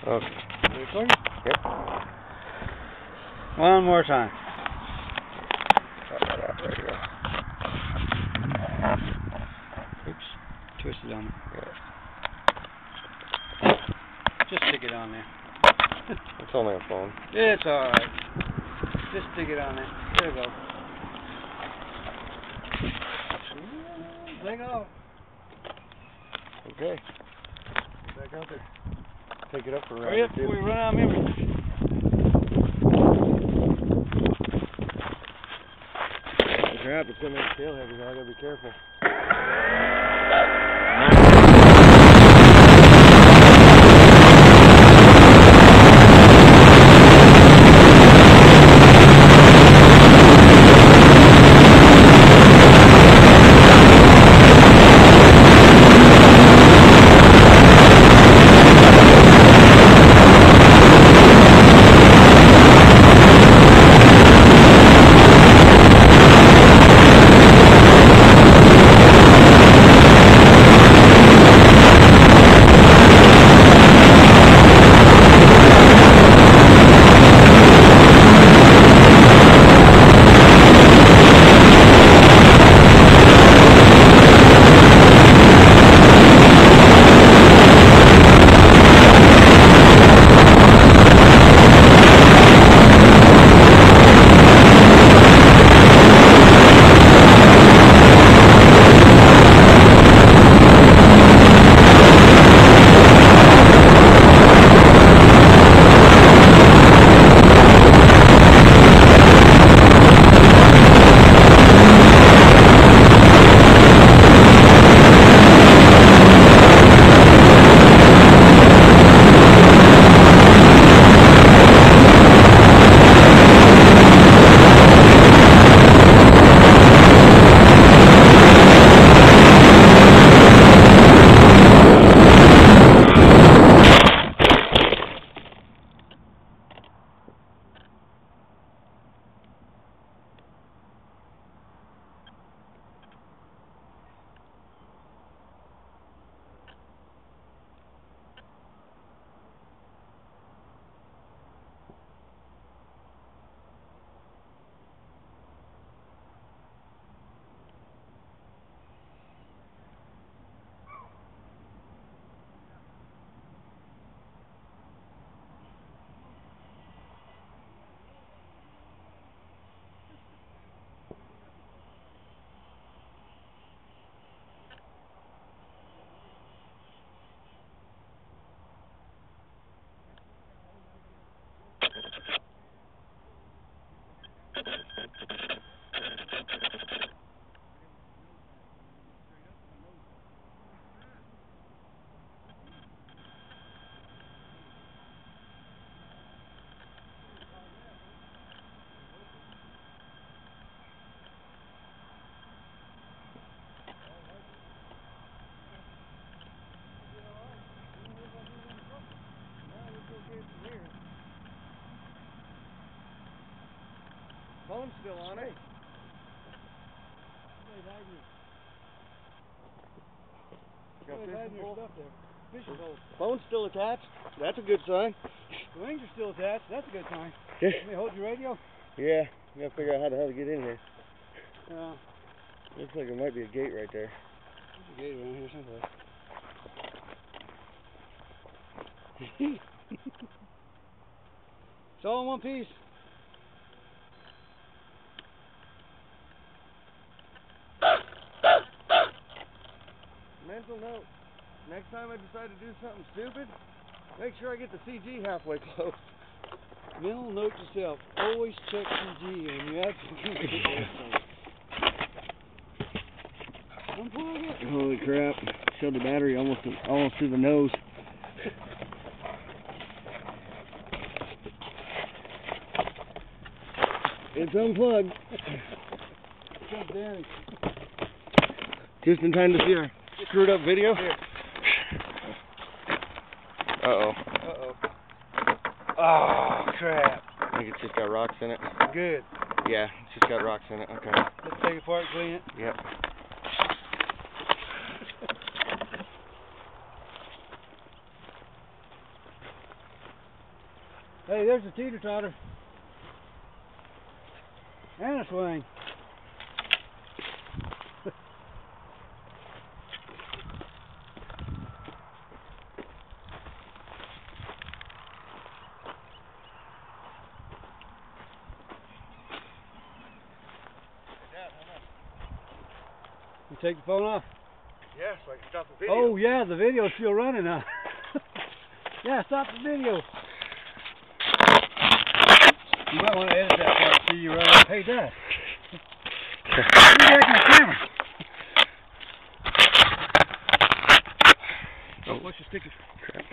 Okay. You recording? Yep. One more time. There you go. Oops. Twist it on Yeah. there. Just stick it on there. It's only a phone. It's alright. Just stick it on there. There you go. Take off. Okay. Back out there. Take it up for a Hurry round up or two. before we run out of memory. Crap, it's gonna make the tail heavy now. I gotta be careful. Phone's still on it. Phone's still attached. That's a good sign. The wings are still attached. That's a good sign. Yeah. Let me hold your radio. Yeah. I gotta figure out how the hell to get in here. There's Looks like there might be a gate right there. a gate around here someplace. It's all in one piece. Mental note. Next time I decide to do something stupid, make sure I get the CG halfway close. Mental note to self. Always check CG when you absolutely unplug it. Holy crap. Showed the battery almost through the nose. It's unplugged. Jump down. Just in time to see our screwed up video. Here. Uh-oh. Uh-oh. Oh, crap. I think it's just got rocks in it. Good. Yeah, it's just got rocks in it. Okay. Let's take it apart and clean it. Yep. Hey, there's a teeter-totter. And a swing. You take the phone off? Yeah, so I can stop the video. Oh yeah, the video's still running now. Yeah, stop the video. You might want to edit that part so you run up. Hey Dad. You're taking the camera. Oh, what's your sticker? Crap.